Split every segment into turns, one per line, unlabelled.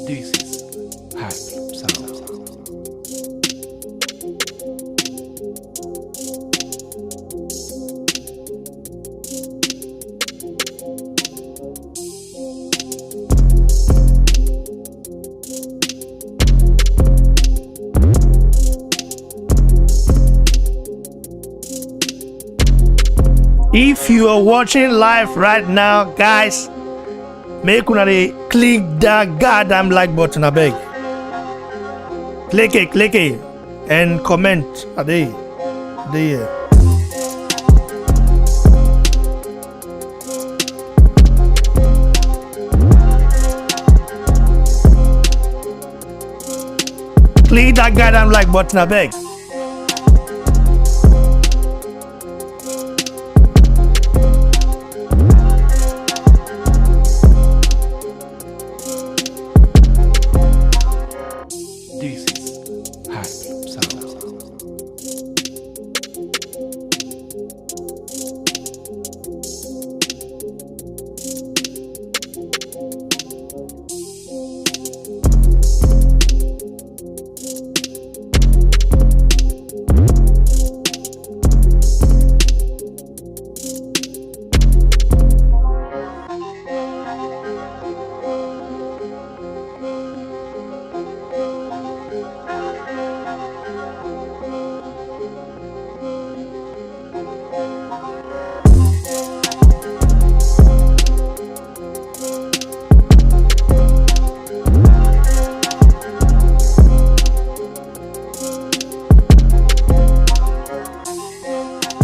This is Hype Sound.
If you are watching live right now, guys, make una dey click that goddamn like button, I beg. Click it, and comment. Ade, here. Click that goddamn like button, I beg.
This is Hype Sound.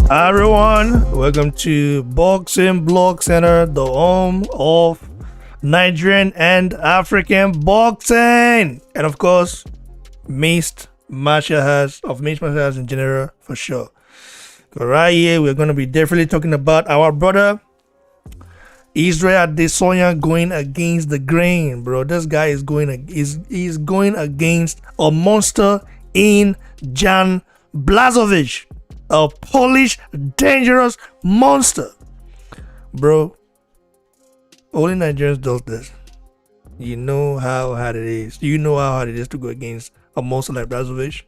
Hi everyone, welcome to Boxing Blog Center, the home of Nigerian and African boxing, and of course, mixed martial arts in general, for sure. So right here, we're going to be definitely talking about our brother Israel Adesanya going against the grain, bro. This guy is he's going against a monster in Jan Blachowicz. A Polish dangerous monster, bro. Only Nigerians does this. You know how hard it is. You know how hard it is to go against a monster like Blachowicz.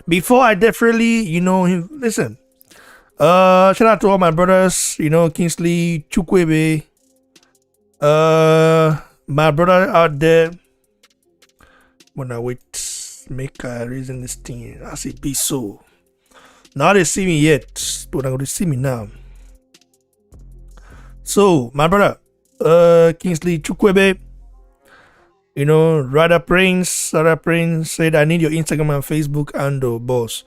Before I definitely, him. Listen, shout out to all my brothers. Kingsley Chukwebe. My brother out there. When I wait, make a reason this thing. I say be so. Now they see me yet, but I'm going to see me now. So, my brother, Kingsley Chukwebe, Radha Prince said, I need your Instagram and Facebook handle, boss.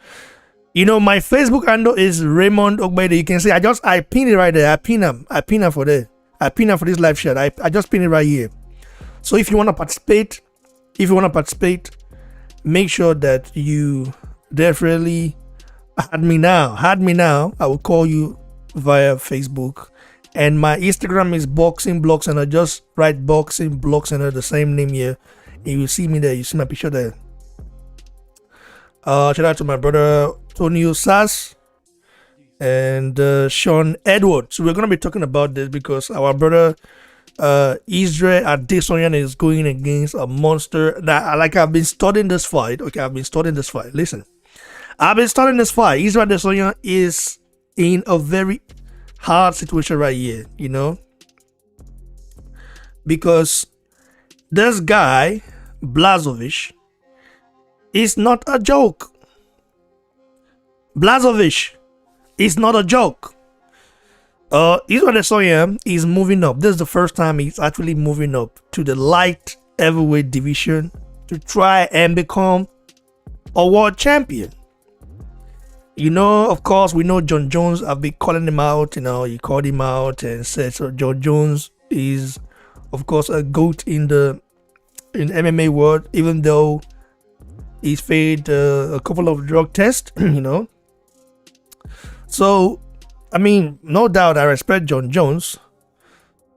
My Facebook handle is Raymond Ogbede. You can see, I pin it right there. I pin him for there. I pin him for this live chat. I just pin it right here. So, if you want to participate, make sure that you definitely Add me now. I will call you via Facebook. And my Instagram is Boxing Blog Center. Just write Boxing Blog Center, the same name here. And you will see me there. You see my picture there. Shout out to my brother Tonio Sass and Sean Edwards. So we're going to be talking about this because our brother Israel Adesanya is going against a monster. Now, I've been studying this fight. Listen. I've been studying this fight. Israel Adesanya is in a very hard situation right here, because this guy, Blachowicz, is not a joke. Blachowicz is not a joke. Israel Adesanya is moving up. This is the first time he's actually moving up to the light heavyweight division to try and become a world champion. Of course, we know John Jones. I've been calling him out. He called him out and said, so John Jones is of course, a GOAT in MMA world, even though he's failed a couple of drug tests, So, I mean, no doubt I respect John Jones,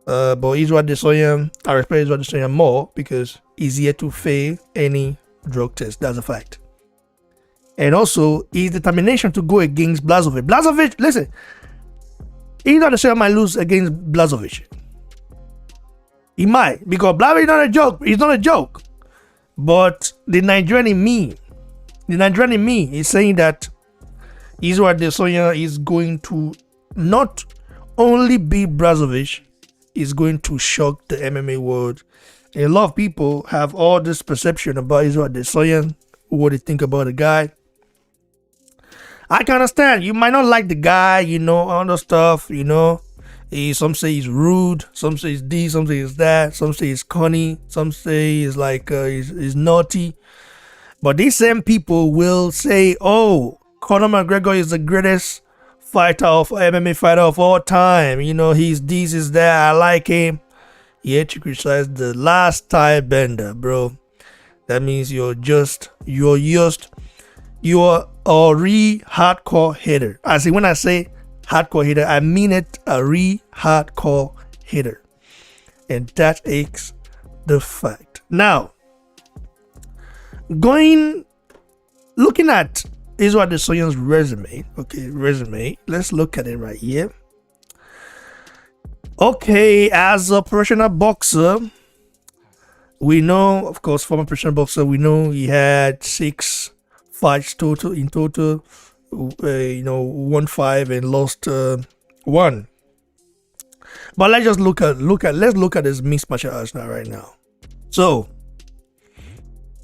but Israel Adesanya, I respect Israel Adesanya more because he's yet to fail any drug test. That's a fact. And also, his determination to go against Blachowicz. Blachowicz, listen, Israel Adesanya might lose against Blachowicz. He might, because Blachowicz is not a joke. He's not a joke. But the Nigerian in me is saying that Israel Adesanya is going to not only beat Blachowicz, is going to shock the MMA world. And a lot of people have all this perception about Israel Adesanya, what they think about the guy. I can understand. You might not like the guy, all the stuff, Some say he's rude, some say he's this, some say he's that, some say he's corny, some say he's like he's naughty. But these same people will say, "Oh, Conor McGregor is the greatest MMA fighter of all time. He's this, is that. I like him." Yet you criticize the last tie bender, bro. That means you're a hardcore hater. When I say hardcore hater, I mean it, a hardcore hater. And that is the fact. Now, looking at Israel Adesanya's resume, let's look at it right here. Okay, as a professional boxer, we know, of course, former professional boxer, we know he had 6 fights in total, won 5 and lost 1. But let's just look at his mixed martial arts right now. So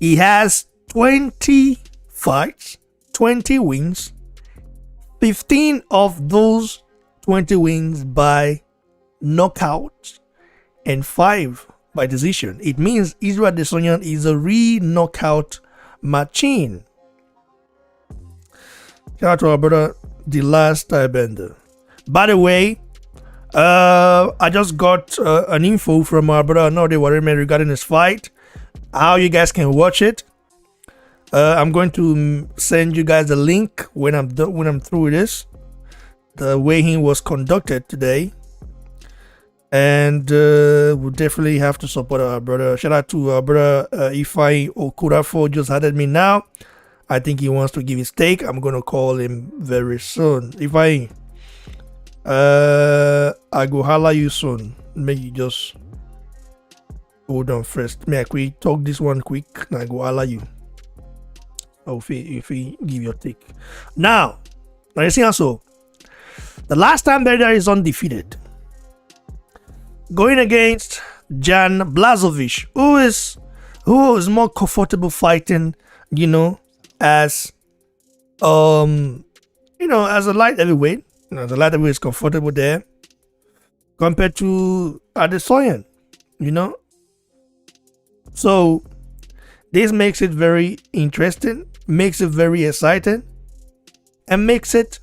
he has 20 fights, 20 wins, 15 of those 20 wins by knockout and 5 by decision. It means Israel Adesanya is a knockout machine. Shout out to our brother, the last tie bender. By the way, I just got an info from our brother Norde Warime regarding his fight. How you guys can watch it. I'm going to send you guys the link when I'm through with this. The way he was conducted today. And we'll definitely have to support our brother. Shout out to our brother Ifai Okurafo just added me now. I think he wants to give his take. I'm gonna call him very soon. Ifai, I go holla you soon. Maybe you just hold on first. May I talk this one quick? I go holla you. Oh, if he give your take. Now, you see also, the last time there is undefeated. Going against Jan Blachowicz, who is more comfortable fighting, as as a light heavyweight. The light heavyweight is comfortable there compared to Adesanya, So this makes it very interesting, makes it very exciting, and makes it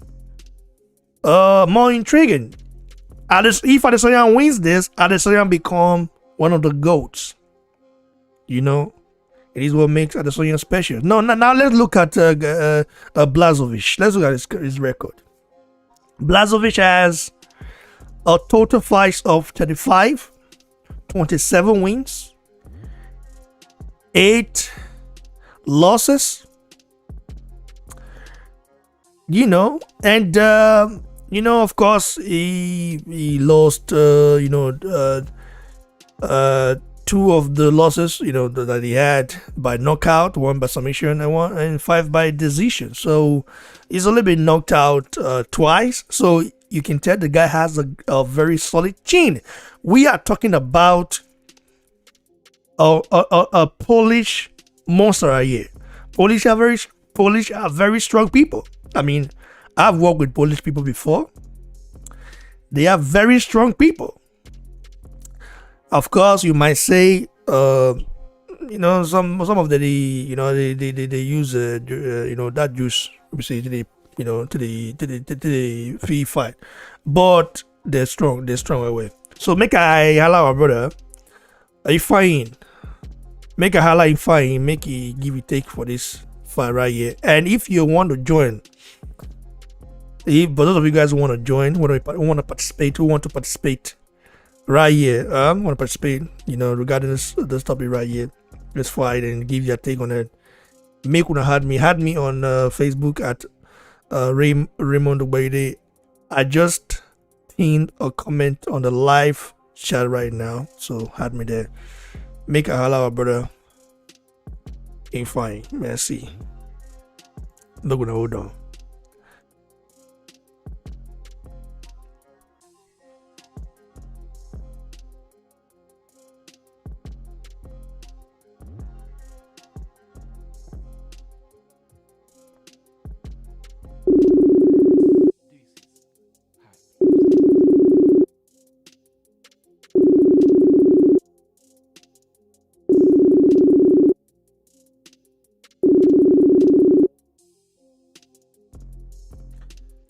more intriguing. If Adesanya wins this, Adesanya become one of the GOATs. It is what makes Adesanya special. Now let's look at Blachowicz. Let's look at his record. Blachowicz has a total fights of 35, 27 wins, 8 losses. And of course, he lost, 2 of the losses, that he had by knockout, 1 by submission and 5 by decision. So he's only been knocked out twice. So you can tell the guy has a very solid chin. We are talking about a Polish monster here. Polish are very strong people. I mean, I've worked with Polish people before. They are very strong people. Of course, you might say, some of they use that juice, to the free fight, but they're strong away. So make I allow our brother If fine, make a highlight fine, make it give it take for this fight right here. And if you want to join, if but those of you guys who want to join, want to participate, who want to participate right here, want to participate, regarding this topic right here, this fight and give your take on it. Make una had me on Facebook at Raymond Obede. I just pinned a comment on the live chat right now, so had me there. Make a holla, brother. Ain't fine. Merci. Not gonna hold on.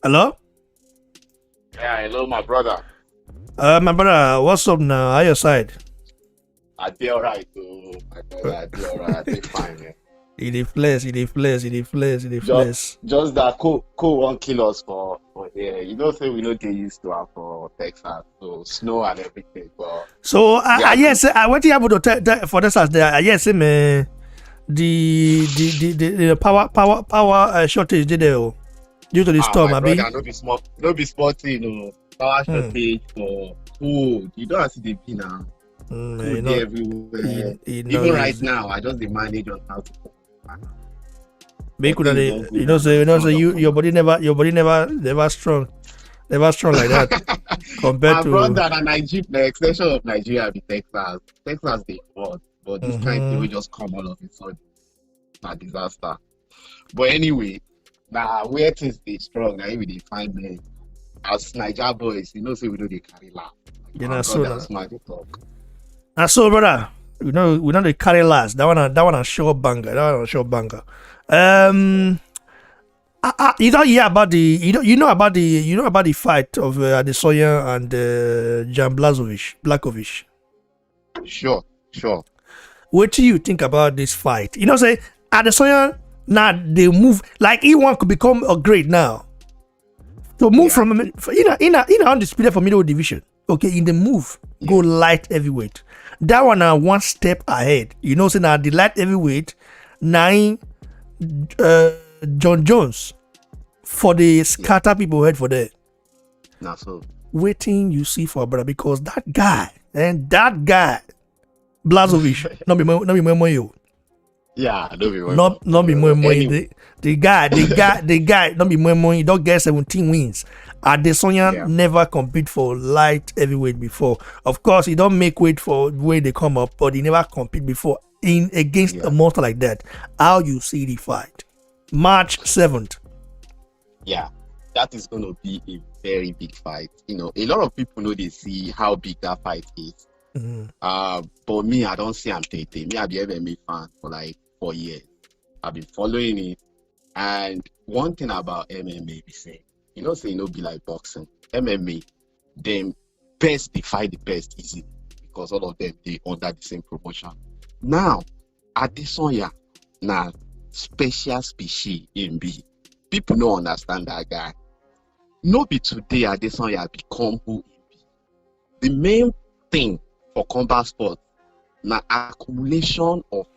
Hello?
Yeah, hello, my brother.
My brother, what's up now? How your side?
I feel alright, too. My brother, I feel alright. I feel fine, man.
It is flesh.
Just that cool won't kill us for here. You know, say we know they used to have for Texas, so snow and everything. But
So yes, I went to able to tell for this as there. Yes, man. The power shortage did there due to the storm.
my
Abi.
brother, no be sporty, power shortage for food. You don't see the pin now. Food dey everywhere. Even right now, I just dey manage on how to cook.
Make una dey, say your body never strong like that compared
My
to.
brother, na Nigeria, the extension of Nigeria be Texas. Texas dey hot, but this kind thing will just come all of a sudden. Na disaster. But anyway, now where things dey strong, na we dey find men. As Naija boys, say we no dey carry laugh.
So
that's smart to talk.
and so brother, we know the carry last. That one a sure banger. You don't hear about the you know about the fight of Adesanya and Jan Blachowicz.
Sure.
What do you think about this fight? Say Adesanya now they move like he want to become a great now. To move from undisputed for middle division. Okay, in the move, go light heavyweight. That one are one step ahead. Say now the light heavyweight, 9 John Jones for the scatter people head for that.
Now so
Waiting you see for brother because that guy Blachowicz not be more you.
yeah, no be one.
Not be more
Anyway.
the guy not be more money. Don't get 17 wins. Adesanya never compete for light heavyweight before. Of course, he don't make weight for where they come up, but he never compete before in against a monster like that. How you see the fight? March 7th.
Yeah, that is going to be a very big fight. A lot of people know they see how big that fight is. But me, I don't see I'm Tete. Me, I be MMA fan for like 4 years. I've been following it. And one thing about MMA, we say, be like boxing. MMA, them best, they fight the best easy because all of them, they under the same promotion. Now, Adesanya, now, special species in B. People don't understand that guy. No be today Adesanya become who he be. The main thing for combat sport na accumulation of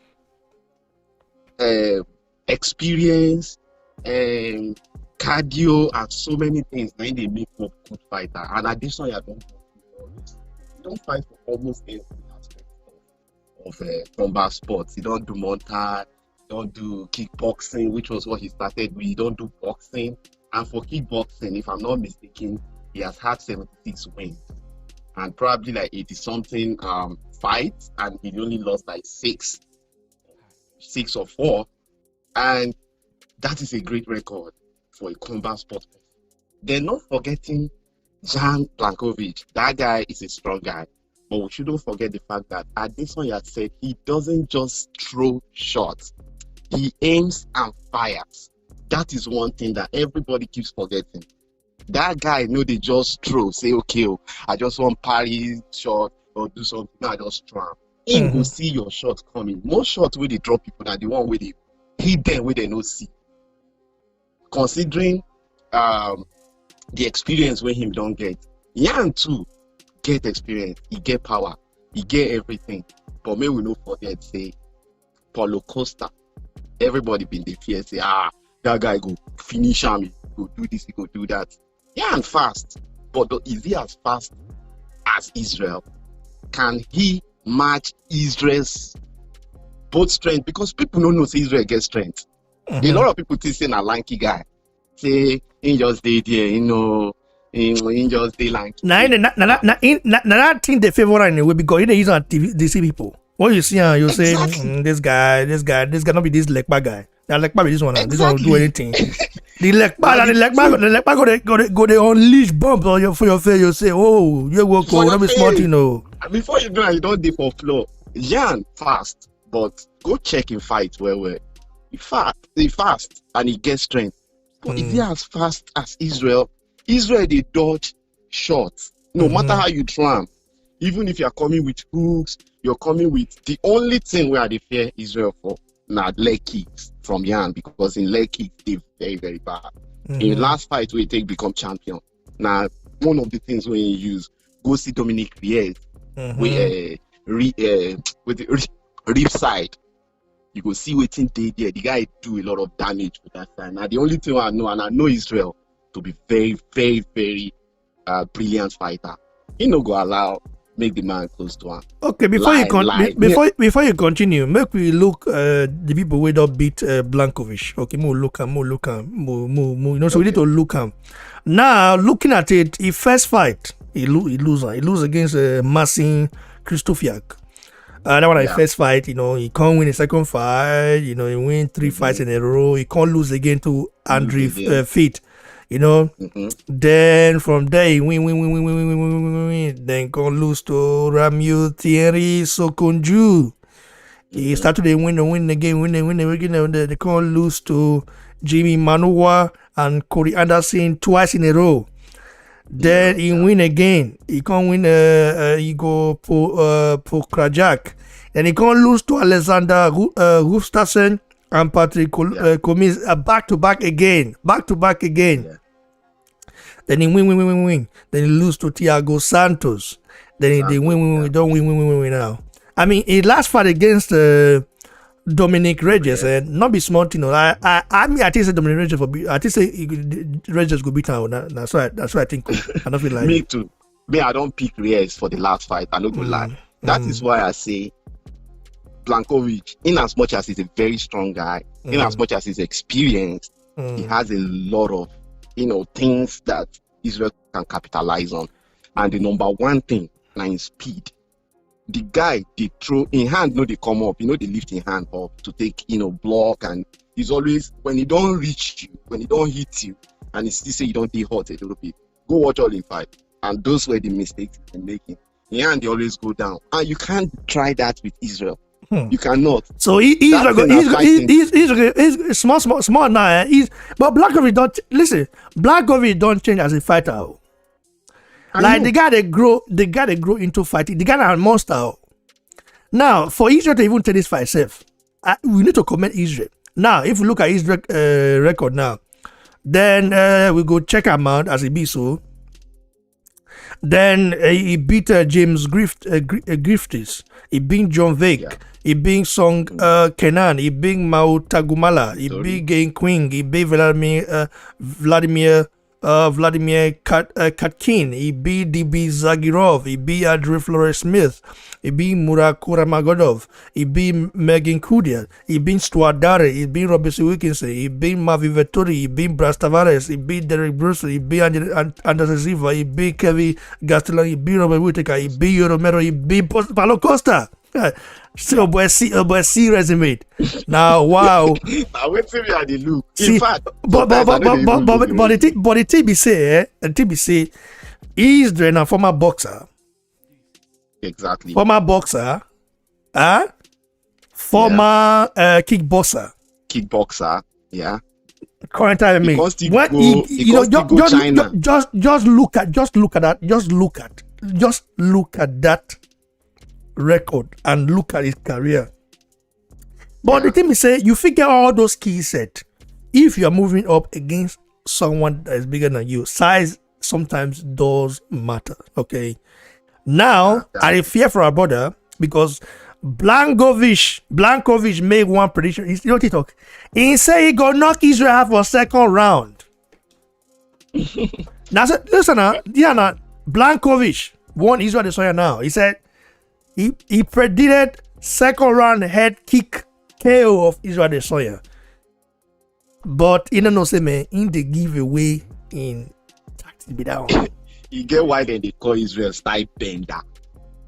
experience, cardio, and so many things. Then they make up good fighter. And Adesanya don't fight for almost every aspect of combat sports. He don't do montage. Don't do kickboxing, which was what he started with. He don't do boxing. And for kickboxing, if I'm not mistaken, he has had 76 wins and probably like 80 something fights, and he only lost like 6 or 4. And that is a great record for a combat sport. They're not forgetting Jan Blachowicz. That guy is a strong guy. But we shouldn't forget the fact that Adesanya said he doesn't just throw shots. He aims and fires. That is one thing that everybody keeps forgetting. That guy they just throw, say, okay, I just want parry shot or do something. No, I just throw him. Him go see your shot coming. Most shots where they drop people are the one where they hit them where they no see. Considering the experience where him don't get. Yan too get experience. He get power. He get everything. But may we no forget say Paulo Costa. Everybody been the fear say that guy go finish him. He go do this. He go do that. Yan fast. But is he as fast as Israel? Can he match Israel's both strength? Because people don't know say Israel get strength. A lot of people think say a lanky guy. Say he just stay there, you know, he just stay lanky.
That thing they favor anyway because they use on TV, they see people. What you see, you say this guy not be this Lekpa guy. That Lekpa be this one. This one will do anything. The Lekpa go they unleash bombs on for your face. You say, oh, you work on not be smart, you know.
Before you do that, you don't dey for floor. Jan fast, but go check him fight where he fast and he gets strength. But is he as fast as Israel? Israel they dodge shots. No matter how you try. Even if you're coming with hooks, you're coming with the only thing where they fear Israel for now leg kicks from Yan, because in leg kicks they very, very bad. In last fight we take become champion. Now one of the things when you use, go see Dominic Reyes with the rib side. You go see waiting day there. The guy do a lot of damage with that side. Now the only thing I know, and I know Israel to be very, very, very brilliant fighter. He no go allow make the man close to him.
Okay, before you continue, make we look the people who don't beat Blachowicz. Okay, more look him. You know, so we need to look him. Now looking at it, he first fight, he lose against Marcin Krzysztofiak. That one first fight, you know, he can't win a second fight, you know, he win 3 fights in a row, he can't lose again to Andre Fit, you know. Then from there he win, then can't lose to Ramil Thierry Sokonju. He started to win again, they can't lose to Jimmy Manoa and Corey Anderson twice in a row. Then he win again. He can't win. He go for Krajak. Then he can't lose to Alexander Gustafsson and Patrick Comis back to back again. Yeah. Then he win. Then he lose to Thiago Santos. Then he win. Don't win now. I mean, he last fight against Dominic Reyes and not be smart, you know. I mean, I think say Dominic Reyes Reyes go beat now. That's what I think. I don't feel like
me too. Me, I don't pick Reyes for the last fight. I don't go lie. That is why I say Blachowicz, in as much as he's a very strong guy, in as much as he's experienced, he has a lot of, you know, things that Israel can capitalize on. And the number one thing is speed. The guy they throw in hand, no, they come up, you know, they lift in hand up to take, you know, block, and he's always when he don't reach you, when he don't hit you, and he still say you don't hot a little bit. Go watch all in fight, and those were the mistakes he's been making. In hand, they always go down, and you can't try that with Israel. You cannot.
So he's small now. But Blachowicz don't listen. Blachowicz don't change as a fighter. Like the guy that grow into fighting, the guy a monster. Now, for Israel to even take this fight safe, we need to commend Israel. Now, if we look at Israel record now, then we go check him out as he be so. Then he beat James Griffiths. He beat John Vick. He beat Song Kenan. He beat Mao Tagumala. He beat Gain Queen. He beat Vladimir Katkin. He beat DB Zagirov. He beat Andrei Flores Smith. He beat Murakura Magodov. He beat Megan Kudia. He beat Stuart Dare. He beat Robinson Wilkinson. He beat Mavi Vettori. He beat Bras Tavares. He beat Derek Bruce. He beat Anderson Silva. He beat Kevin Gastelum. He beat Robert Whittaker. He beat Romero. He beat Paulo Costa. Still, boy, see resume. Now, wow.
I wait till we are the look.
In fact, but the thing be say, he's a former boxer.
Exactly.
Former boxer, former kickboxer. Yeah. Current time, me. When just look at that. record and look at his career. But the
Yeah.
thing is, say you figure all those key set. If you are moving up against someone that is bigger than you, size sometimes does matter. Okay. Now I fear for our brother because Blankovic made one prediction. You know what he talk? He say he go knock Israel out for second round. Now listen now, Blankovic won Israel Adesanya now. He said he predicted second round head kick KO of Israel Adesanya. But you know say man, in the giveaway in tactics be that one.
You get why then they call Israel style bender.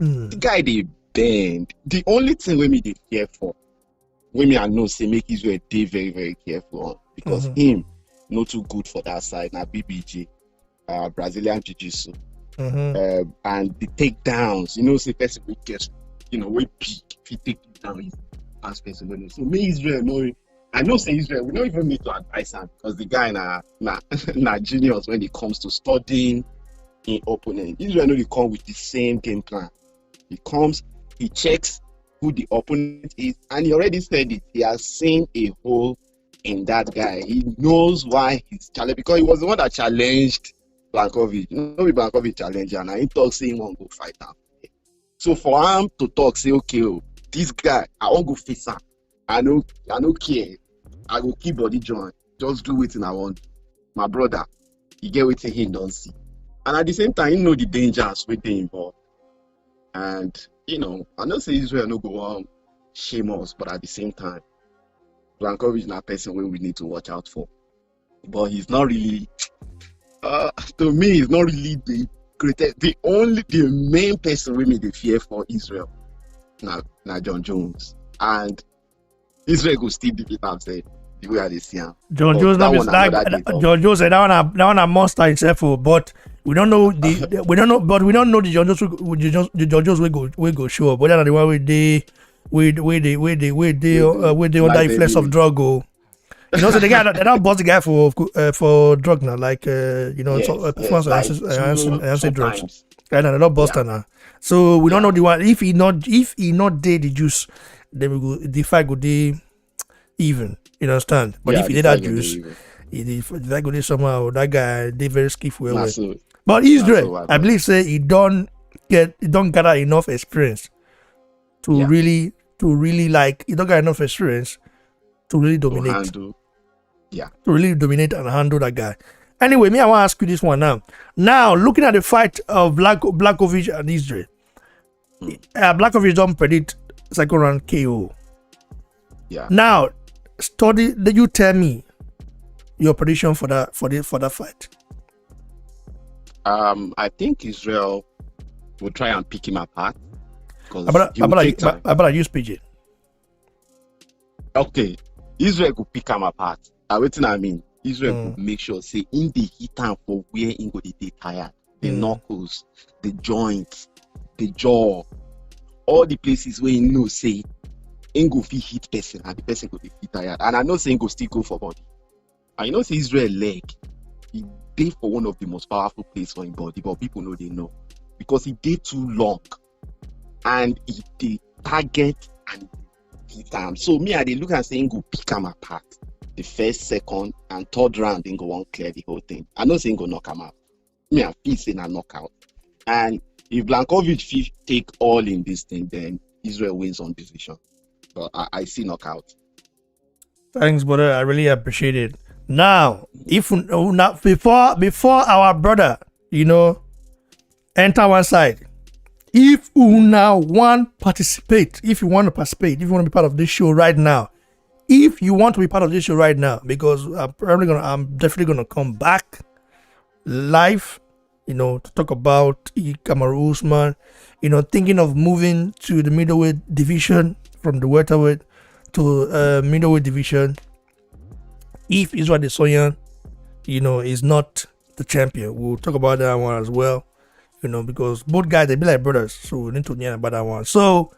The guy they bend. The only thing we me they fear for, when me I know say make Israel they very very careful on because him not too good for that side. Now BBG, Brazilian Jiu-Jitsu, and the takedowns. You know, say person we get, we peak if he take it down his as person. So me Israel no. I know say Israel, we don't even need to advise him because the guy na genius when it comes to studying in opponent. Israel know they come with the same game plan. He comes, he checks who the opponent is, and he already said it. He has seen a hole in that guy. He knows why he's challenged because he was the one that challenged Blachowicz. No, be Blachowicz challenge, and he talk say he won't go fight him. So for him to talk, say okay, this guy, I won't go face him. I no care. I go keep body joint. Just do it in I want. My brother, he get what he don't see. And at the same time, you know the dangers with they involved. And I know say Israel no go on shame us, but at the same time, Blachowicz is not a person where we need to watch out for. But he's not really to me, he's not really the greatest. The main person we made the fear for Israel. Now John Jones. And Israel go still defeat himself the way they see him.
John Jones, John Jones said that one a monster himself, but we don't know the John Jones will go show up. Whether or the one with the under influence of drug go. So the guy they don't bust the guy for drug now, like performance enhancing drugs. Right now they don't bust her now. So we don't know the one if he not did the juice, then we go the fight go dey even. You understand? But if he did that juice, the fight go dey somehow. That guy they very skillful. But Israel, I believe say he don't gather enough experience to really like he don't got enough experience to really dominate. To really dominate and handle that guy. Anyway, I want to ask you this one now. Now, looking at the fight of Blachowicz and Israel, Blachowicz don't predict second round KO.
Yeah.
Now, did you tell me your prediction for that fight?
I think Israel will try and pick him apart.
I use PJ.
Okay, Israel could pick him apart. What I mean? Israel could make sure say in the hit time for where in go they tired, the knuckles, the joints, the jaw, all the places where you know say in go fit hit person and the person go be tired. And I know saying go still go for body. And you know say Israel leg, he did for one of the most powerful places for his body, but people know they know because he did too long and he did target and hit time. So me I did look and saying go pick him apart. The first, second, and third round didn't go on clear the whole thing. I know saying go knock him out. Me I feel saying a knockout. And if Blachowicz take all in this thing, then Israel wins on decision. But I see knockout.
Thanks, brother. I really appreciate it. Now, before our brother, enter one side. If you now want to participate, if you want to be part of this show right now, because I'm definitely gonna come back live, to talk about Kamaru Usman, thinking of moving to the middleweight division from the welterweight to middleweight division. If Israel Adesanya, is not the champion, we'll talk about that one as well. Because both guys they be like brothers, so we need to know about that one. So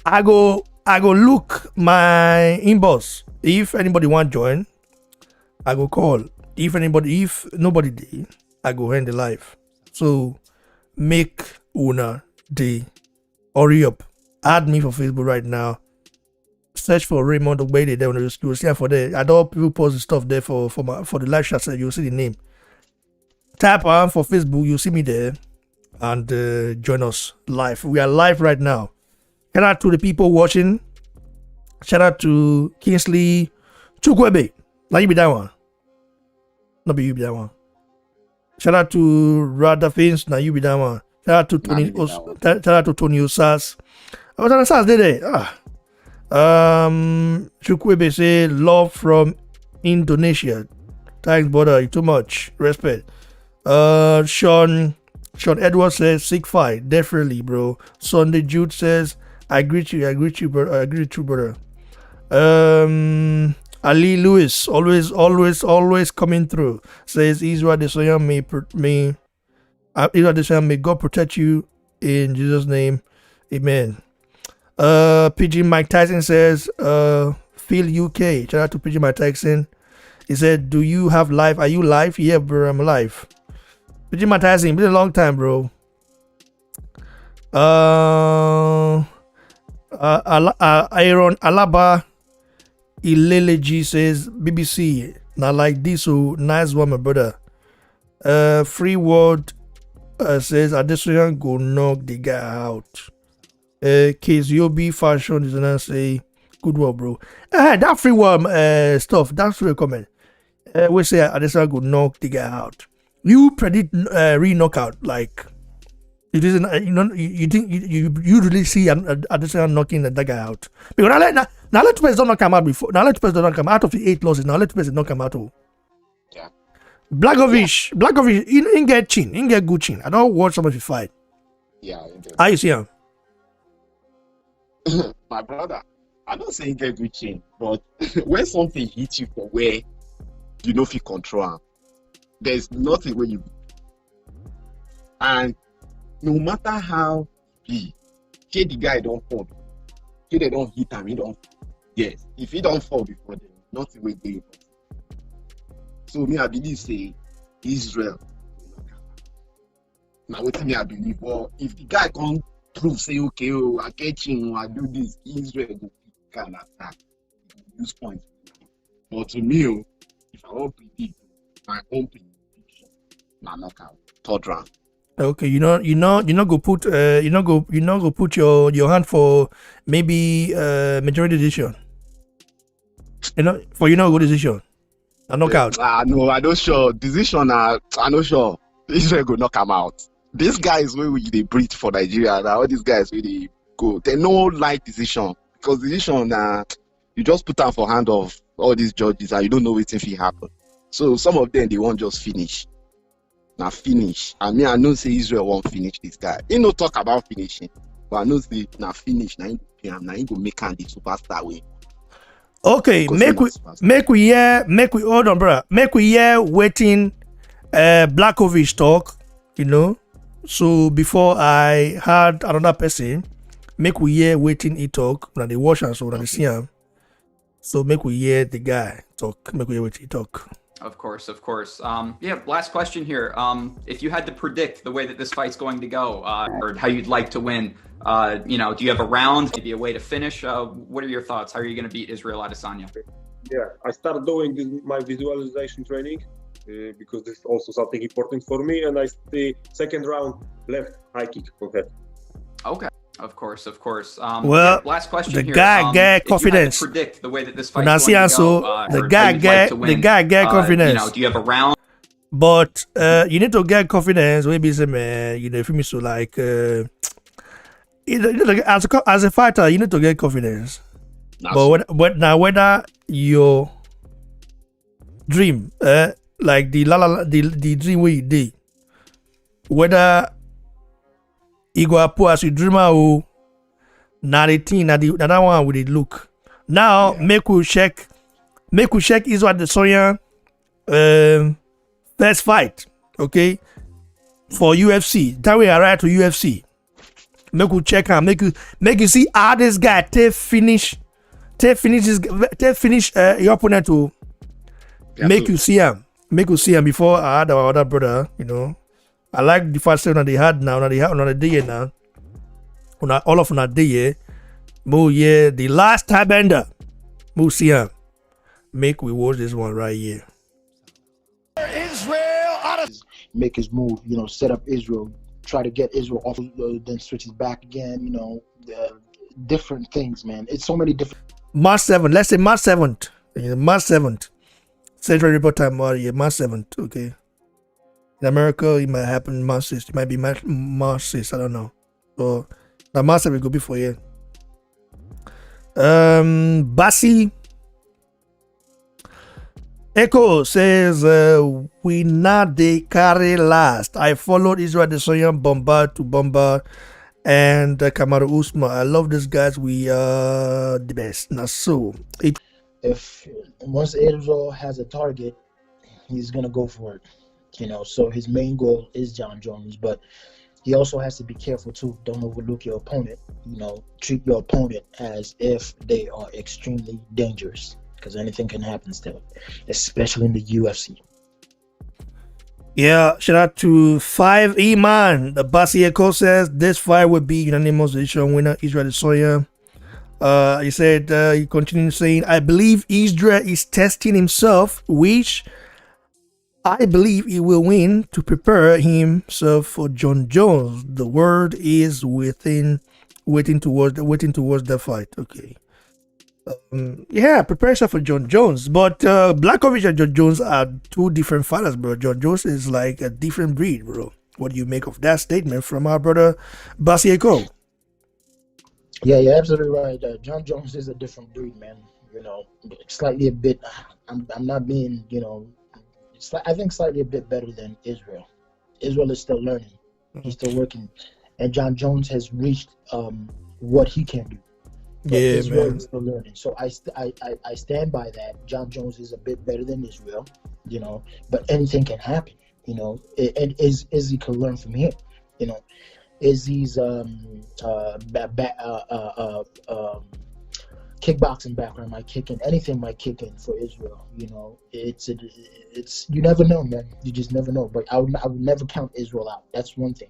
I go look my inbox. If anybody want join, I go call. If nobody did, I go end the live. So make una day Hurry up. Add me for Facebook right now. Search for Raymond Ogbede. Then you will see for there. I know people post the stuff there for the live chat. So you'll see the name. Tap on for Facebook. You'll see me there. And join us live. We are live right now. Shout out to the people watching. Shout out to Kingsley Chukwebe. Now you be that one. Not be you be that one. Shout out to Radafins. Now you be that one. Shout out to Tony. Shout out to Tony Osas. I was on the Saturday. Chukwebe say love from Indonesia. Thanks, brother. You too much. Respect. Sean Edwards says sick fight. Definitely, bro. Sunday Jude says I greet you, brother. I agree with you, brother. Ali Lewis, always coming through. Says Israel Adesanya may God protect you in Jesus' name. Amen. PG Mike Tyson says, Phil UK. Shout out to PG Mike Tyson. He said, do you have live? Are you live? Yeah, bro, I'm live. PG Mike Tyson, been a long time, bro. Aaron Alaba Ileleji says, BBC, not like this, so nice one, my brother. Free World says, Adesanya go knock the guy out. Case Yobi Fashion designer say, good work, bro. That Free World stuff, that's the comment. We say Adesanya go knock the guy out. You predict re-knockout, like, it isn't, you think you really see Adesanya knocking that guy out? Because now let Tupes don't come out before. Now let Tupes don't come out of the 8 losses. Now let Tupes don't come out.
Yeah.
Blachowicz, he get chin, he get good chin. I don't watch somebody fight.
Yeah.
How you see him?
My brother, I don't say he get good chin, but when something hits you for where you know if you control him, there's nothing where you. And no matter how he, the guy don't fall. They don't hit him, he don't. Yes, if he don't fall before them, nothing will do. So me, I believe say Israel. Now what me I believe, well, if the guy come prove say okay, oh, I get you, I do this, Israel go can attack, use points. But to me, if I want predict my own prediction, na knockout, 3rd round.
Okay, you know, go put go put your hand for maybe majority decision. Go decision. A knockout.
No, I don't sure. Decision, I'm not sure. Israel go knock him out. These guys where they breathe for Nigeria, now all these guys where they go, they no like decision because decision you just put them for hand of all these judges and you don't know what if it happen. So some of them they won't just finish. Now finish. I mean I know say Israel won't finish this guy. He no talk about finishing, but I know say now finish. Now he go make him the superstar way.
Okay, make we hold on, bro. Make we hear waiting Blachowicz talk, So before I had another person, make we hear waiting he talk. When they watch and so when they see him. So make we hear the guy talk. Make we hear what he talk.
Of course. Yeah, last question here. If you had to predict the way that this fight's going to go, or how you'd like to win, do you have a round, maybe a way to finish? What are your thoughts? How are you going to beat Israel Adesanya?
Yeah, I started doing my visualization training because this is also something important for me. And I the 2nd round left high kick for head.
Okay. Of course.
Well,
last question
the
here.
guy get confidence.
Predict the way that this fight is going to go.
The guy get confidence.
Do you have a round?
But you need to get confidence. Maybe say, man, if you miss to like, as a fighter, you need to get confidence. But now whether your dream, like the dream where you did, whether you go up as you dream out, now the thing, now that one with it look. Now make we check Israel Adesanya first fight, okay, for UFC. That way I write to UFC. Make you check and make you see how this guy finish your opponent to make you see him. Make you see him before I had our other brother, I like the first one that they had now, that they have another day now. all of una day here. Mo yeah, the last time ender. Mo see him. Make we watch this one right here.
Make his move, set up Israel, try to get Israel off, then switches back again, different things, man. It's so many different.
March 7th, let's say March 7th. March 7th. Central Report Time, March 7th, okay. In America, it might happen March 6th. It might be March 6th, I don't know. So, now March 7th will be for you. Basi Echo says, we not they carry last. I followed Israel Adesanya bomber to bomber and Kamaru Usman. I love these guys. We are the best. Now, so
if once Israel has a target, he's gonna go for it. So his main goal is John Jones, but he also has to be careful too. Don't overlook your opponent. Treat your opponent as if they are extremely dangerous, because anything can happen still, especially in the UFC.
Yeah, shout out to 5 Iman. The Basi Echo says this fight would be unanimous decision winner Israel Adesanya. He said, he continued saying, I believe Israel is testing himself, which I believe he will win to prepare himself for John Jones. The word is waiting towards the fight. Okay. Prepare yourself for John Jones. But Blachowicz and John Jones are two different fighters, bro. John Jones is like a different breed, bro. What do you make of that statement from our brother Basi Echo?
Yeah, you're absolutely right. John Jones is a different breed, man. Slightly a bit. I'm not being, I think slightly a bit better than Israel. Israel is still learning. He's still working, and John Jones has reached what he can do. But Israel is still learning. So I stand by that. John Jones is a bit better than Israel, but anything can happen, and Izzy can learn from here, Izzy's kickboxing background might kick in, anything might kick in for Israel, it's you never know, man. You just never know. But I would never count Israel out. That's one thing.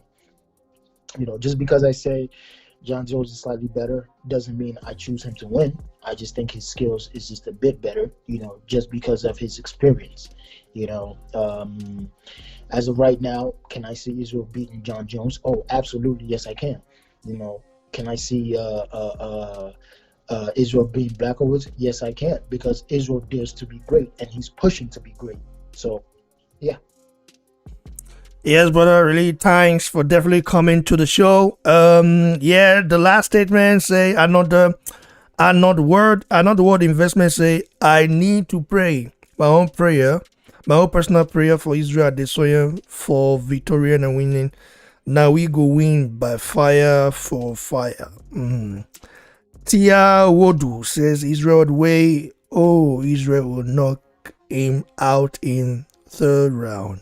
Just because I say John Jones is slightly better doesn't mean I choose him to win. I just think his skills is just a bit better, just because of his experience. As of right now, can I see Israel beating John Jones? Oh, absolutely, yes, I can. Can I see Israel beating Blachowicz? Yes, I can, because Israel dares to be great, and he's pushing to be great. So, yeah.
Yes, brother. Really, thanks for definitely coming to the show. The last statement say another word investment say I need to pray my own personal prayer for Israel Adesanya for victory and winning. Now we go win by fire for fire. Tia Wodu says Israel way. Oh, Israel will knock him out in third round.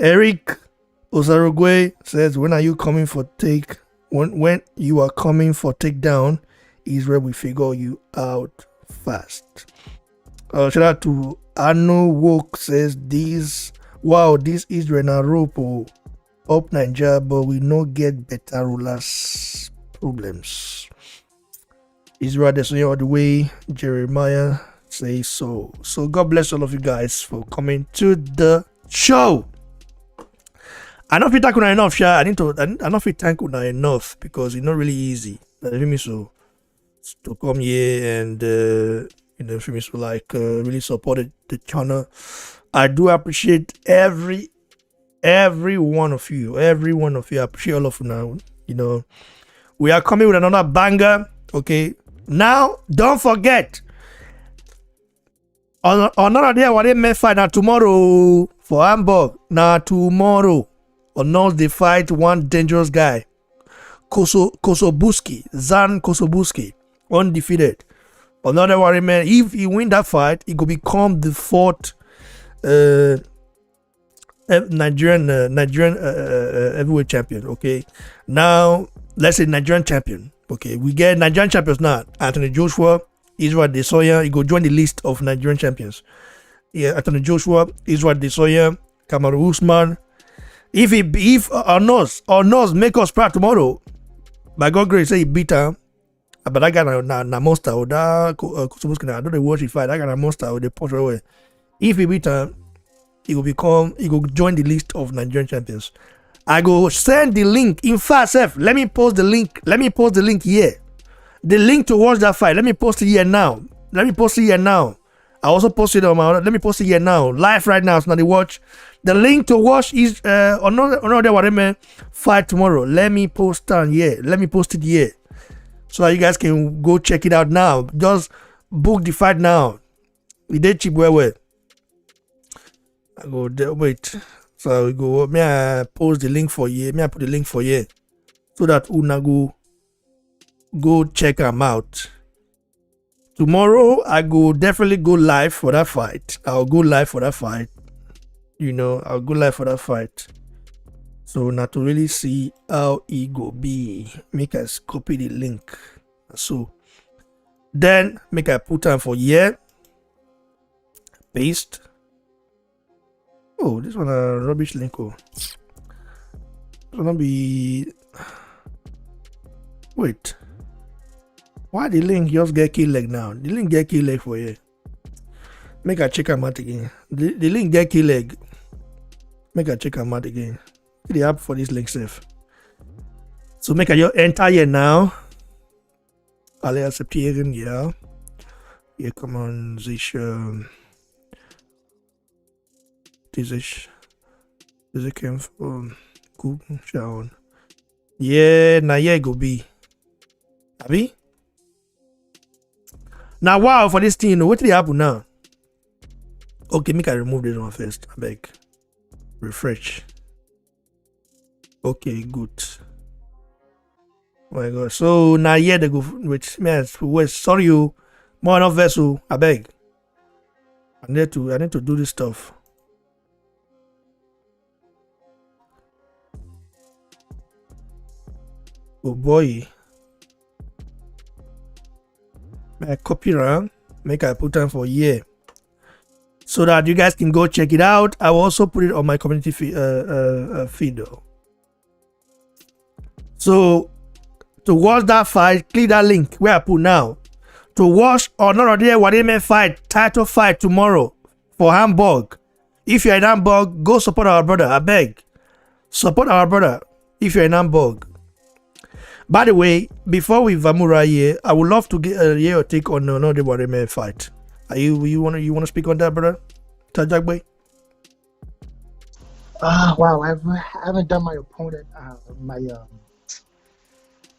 Eric Osarogwe says, when you are coming for takedown, Israel will figure you out fast. Shout out to Arno Woke says, this Israel na rope up Nigeria, but we no get better rulers problems. Israel Adesanya all the way. Jeremiah says so. So God bless all of you guys for coming to the show. I don't feel thank una enough, Sha. I don't feel thank una enough because it's not really easy. So to come here and really supported the channel. I do appreciate every one of you. Every one of you. I appreciate all of you now. We are coming with another banger. Okay. Now, don't forget. On another day, what they may fight now tomorrow for Hamburg. Now tomorrow. Or not they fight one dangerous guy. Zan Kosobuski. Undefeated. Another one, man, if he win that fight, he could become the fourth Nigerian heavyweight champion. Okay. Now, let's say Nigerian champion. Okay. We get Nigerian champions now. Anthony Joshua, Israel Adesanya. He go join the list of Nigerian champions. Yeah, Anthony Joshua, Israel Adesanya, Kamaru Usman. If Arnos make us proud tomorrow, By God grace, say he beat him. But that guy na monster. That Kosobuski, I don't know watch he fight. That guy na monster. They punch away. If he beat him, he will join the list of Nigerian champions. I go send the link. In fact, Seth, let me post the link. Let me post the link here. The link to watch that fight. Let me post it here now. I also posted it on my. Let me post it here now. Live right now. So now they watch. The link to watch is another whatever fight tomorrow. Let me post it here. Let me post it here. So that you guys can go check it out now. Just book the fight now. We did cheap well. I go there, wait. So we go. May I post the link for you? May I put the link for you so that una go check them out. Tomorrow I go definitely go live for that fight. I'll go live for that fight. I'll go live for that fight. So now to really see how it go be, make us copy the link. So then make I put time for here. Paste. Oh, this one a rubbish link. Oh, it's gonna be. Wait. Why the link just get key leg now? The link get key leg for you. Make I check them out again. The link get key leg. Make I check them out again. The app for this link safe. So make I just enter here now. Alle akzeptieren, ja. Hier kann man sich diese Kämpfe gucken, schauen. Yeah, now yeah go be. Abi? Now wow for this thing, what did happen now? Okay, make I remove this one first. I beg. Refresh. Okay, good. Oh my god. So now yeah they go with me. Sorry you. More of vessel. I beg. I need to do this stuff. Oh boy. May I copy around, make I put time for year. So that you guys can go check it out. I will also put it on my community feed though. So to watch that fight, click that link where I put now. To watch another whatever fight, title fight tomorrow for Hamburg. If you're in Hamburg, go support our brother. I beg. Support our brother if you're in Hamburg. By the way, before we Vamura here, I would love to get your take on another whatever fight. You wanna speak on that, brother? Tajak boy?
Wow, I haven't done my opponent,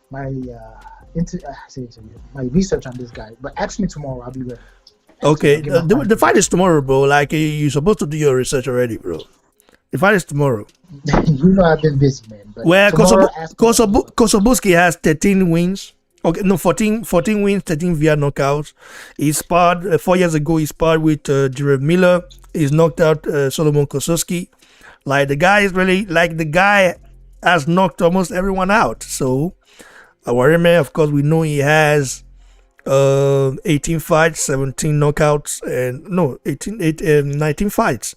my research on this guy. But ask me tomorrow, I'll be ready.
Okay, the fight is tomorrow, bro. Like you're supposed to do your research already, bro. The fight is tomorrow.
I've been busy, man. But
well, Kosobuski has 13 wins. Okay, no, 14 wins, 13 via knockouts. He sparred 4 years ago. He sparred with Jared Miller. He's knocked out Solomon Kosowski. The guy has knocked almost everyone out. So, Warrior, of course, we know he has 18 fights, 17 knockouts, and 19 fights,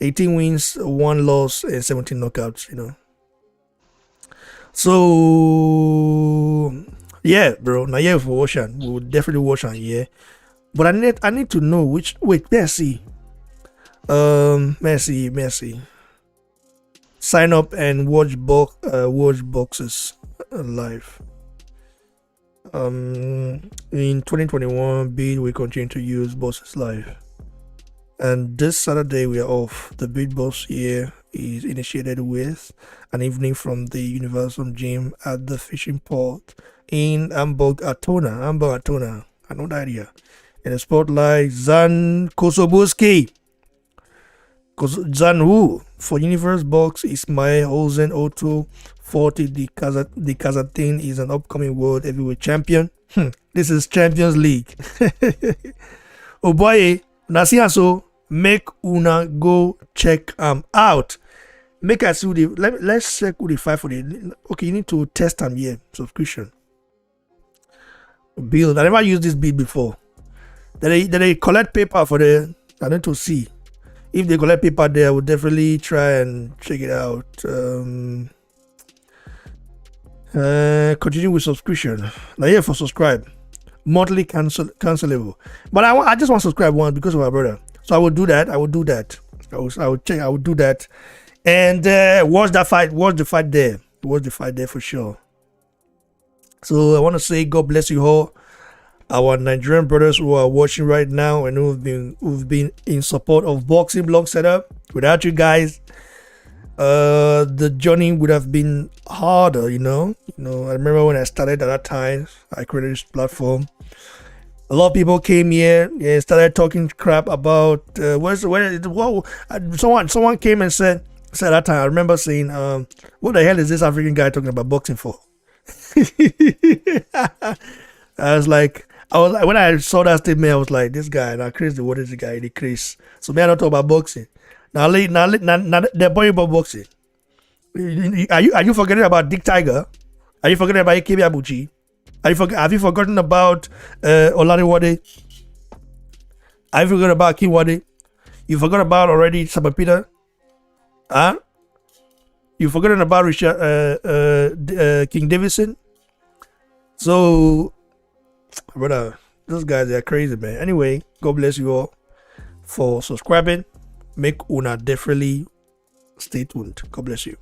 18 wins, 1 loss, and 17 knockouts. So yeah, bro. Now yeah, for Ocean, we'll definitely watch on here. But I need to know which. Wait, Messi. Messi. Sign up and watch boxes live. In 2021, Beat will continue to use boxes live. And this Saturday we are off. The Beat Box here is initiated with an evening from the Universal Gym at the fishing port in Hamburg Altona. I know that area. In the spotlight, Zan Kosobuski. Zan who? For Universe Box, Ismail Hosen Otto 40. The Kazathin is an upcoming world heavyweight champion. This is Champions League. Oh boy, Nasiaso, make una go check out. Make us see let's check who the fight for the. Okay, you need to test them here. Subscription. Build. I never used this build before. They collect paper for the. I need to see. If they collect paper there, I would definitely try and check it out. Continue with subscription. Now here for subscribe. Monthly cancelable. But I just want to subscribe once because of my brother. So I will do that. I will do that. I will check. I will do that. And watch that fight. Watch the fight there. Watch the fight there for sure. So I want to say God bless you all, our Nigerian brothers who are watching right now and who've been in support of Boxing Blog Setup. Without you guys, the journey would have been harder. You know. I remember when I started at that time, I created this platform. A lot of people came here and started talking crap about someone came and said at that time. I remember saying, "What the hell is this African guy talking about boxing for?" I was like, when I saw that statement, I was like, this guy, now crazy. What is the guy? He crazy. So me, I don't talk about boxing. Now they're boring about boxing. Are you forgetting about Dick Tiger? Are you forgetting about AKB Abuchi? Have you forgotten about Olaniwade? Have you forgotten about Kinwade? You forgot about already Sabapita? Huh? You forgotten about Richard King Davidson? So, brother, those guys are crazy, man. Anyway, God bless you all for subscribing. Make una definitely stay tuned. God bless you.